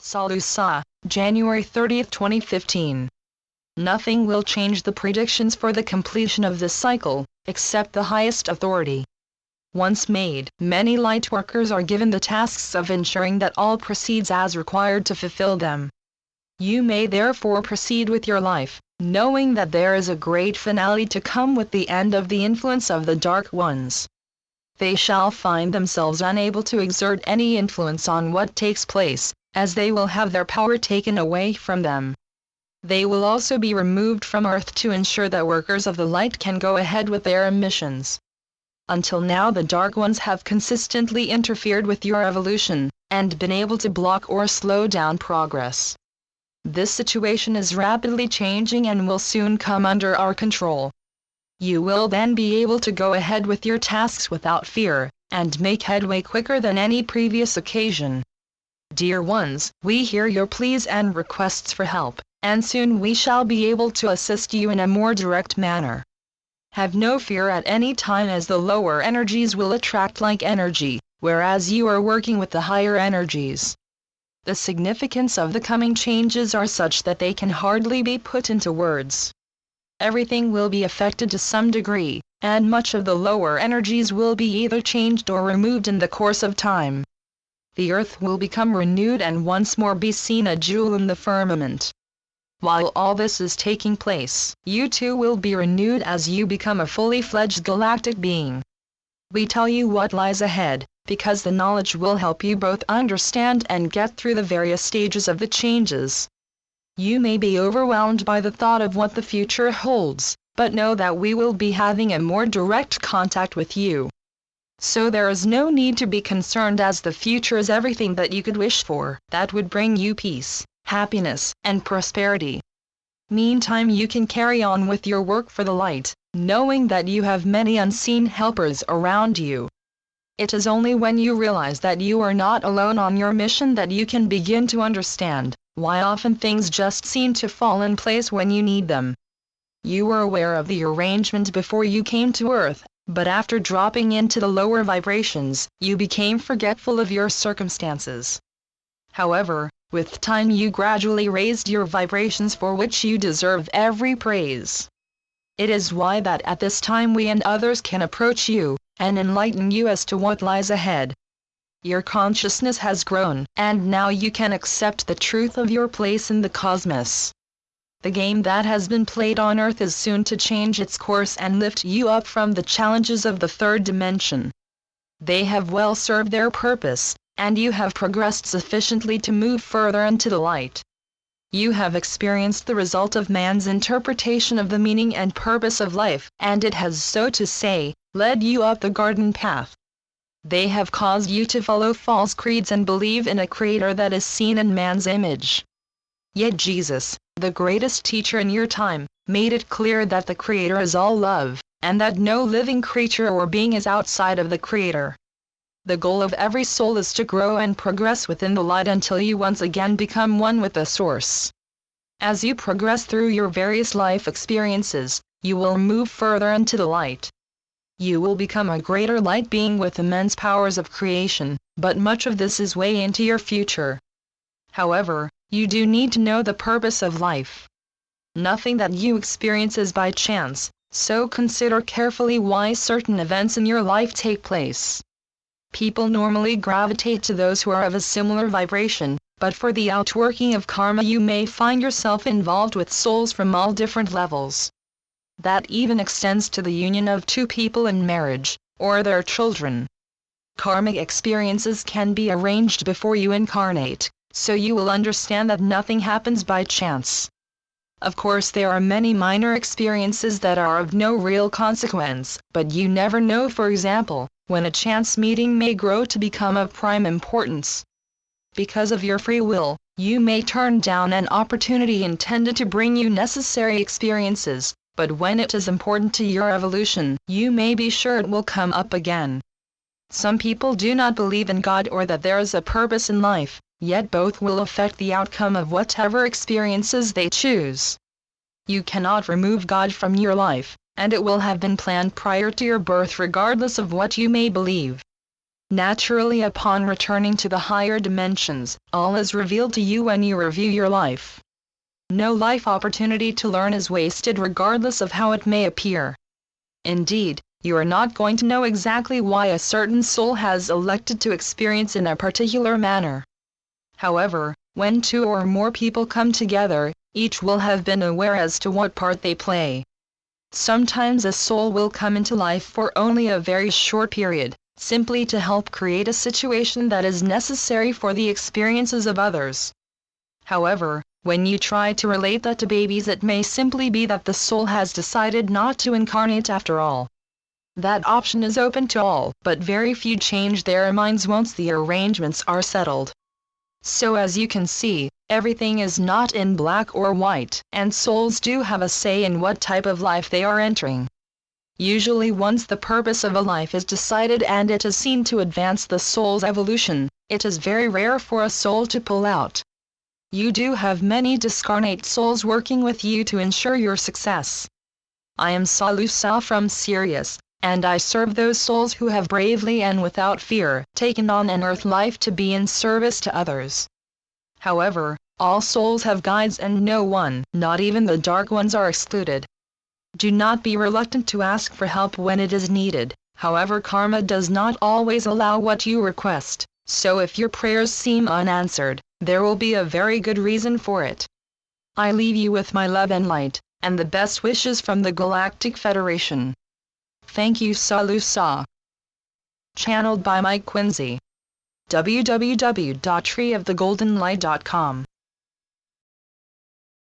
SaLuSa, January 30, 2015. Nothing will change the predictions for the completion of this cycle, except the highest authority. Once made, many light workers are given the tasks of ensuring that all proceeds as required to fulfill them. You may therefore proceed with your life, knowing that there is a great finale to come with the end of the influence of the dark ones. They shall find themselves unable to exert any influence on what takes place, as they will have their power taken away from them. They will also be removed from Earth to ensure that workers of the light can go ahead with their missions. Until now, the Dark Ones have consistently interfered with your evolution, and been able to block or slow down progress. This situation is rapidly changing and will soon come under our control. You will then be able to go ahead with your tasks without fear, and make headway quicker than any previous occasion. Dear ones, we hear your pleas and requests for help, and soon we shall be able to assist you in a more direct manner. Have no fear at any time, as the lower energies will attract like energy, whereas you are working with the higher energies. The significance of the coming changes are such that they can hardly be put into words. Everything will be affected to some degree, and much of the lower energies will be either changed or removed in the course of time. The earth will become renewed and once more be seen a jewel in the firmament. While all this is taking place, you too will be renewed as you become a fully fledged galactic being. We tell you what lies ahead, because the knowledge will help you both understand and get through the various stages of the changes. You may be overwhelmed by the thought of what the future holds, but know that we will be having a more direct contact with you. So there is no need to be concerned, as the future is everything that you could wish for, that would bring you peace, happiness, and prosperity. Meantime, you can carry on with your work for the light, knowing that you have many unseen helpers around you. It is only when you realize that you are not alone on your mission that you can begin to understand why often things just seem to fall in place when you need them. You were aware of the arrangement before you came to Earth, but after dropping into the lower vibrations, you became forgetful of your circumstances. However, with time you gradually raised your vibrations, for which you deserve every praise. It is why that at this time we and others can approach you, and enlighten you as to what lies ahead. Your consciousness has grown, and now you can accept the truth of your place in the cosmos. The game that has been played on Earth is soon to change its course and lift you up from the challenges of the third dimension. They have well served their purpose, and you have progressed sufficiently to move further into the light. You have experienced the result of man's interpretation of the meaning and purpose of life, and it has, so to say, led you up the garden path. They have caused you to follow false creeds and believe in a creator that is seen in man's image. Yet Jesus, the greatest teacher in your time, made it clear that the Creator is all love, and that no living creature or being is outside of the Creator. The goal of every soul is to grow and progress within the light until you once again become one with the Source. As you progress through your various life experiences, you will move further into the light. You will become a greater light being with immense powers of creation, but much of this is way into your future. However, you do need to know the purpose of life. Nothing that you experience is by chance, so consider carefully why certain events in your life take place. People normally gravitate to those who are of a similar vibration, but for the outworking of karma you may find yourself involved with souls from all different levels. That even extends to the union of two people in marriage, or their children. Karmic experiences can be arranged before you incarnate, so you will understand that nothing happens by chance. Of course, there are many minor experiences that are of no real consequence, but you never know, for example, when a chance meeting may grow to become of prime importance. Because of your free will, you may turn down an opportunity intended to bring you necessary experiences, but when it is important to your evolution, you may be sure it will come up again. Some people do not believe in God or that there is a purpose in life, yet both will affect the outcome of whatever experiences they choose. You cannot remove God from your life, and it will have been planned prior to your birth regardless of what you may believe. Naturally, upon returning to the higher dimensions, all is revealed to you when you review your life. No life opportunity to learn is wasted regardless of how it may appear. Indeed, you are not going to know exactly why a certain soul has elected to experience in a particular manner. However, when two or more people come together, each will have been aware as to what part they play. Sometimes a soul will come into life for only a very short period, simply to help create a situation that is necessary for the experiences of others. However, when you try to relate that to babies, it may simply be that the soul has decided not to incarnate after all. That option is open to all, but very few change their minds once the arrangements are settled. So as you can see, everything is not in black or white, and souls do have a say in what type of life they are entering. Usually once the purpose of a life is decided and it is seen to advance the soul's evolution, it is very rare for a soul to pull out. You do have many discarnate souls working with you to ensure your success. I am SaLuSa from Sirius, and I serve those souls who have bravely and without fear taken on an earth life to be in service to others. However, all souls have guides and no one, not even the dark ones, are excluded. Do not be reluctant to ask for help when it is needed. However, karma does not always allow what you request, so if your prayers seem unanswered, there will be a very good reason for it. I leave you with my love and light, and the best wishes from the Galactic Federation. Thank you, SaLuSa. Channeled by Mike Quincy. www.treeofthegoldenlight.com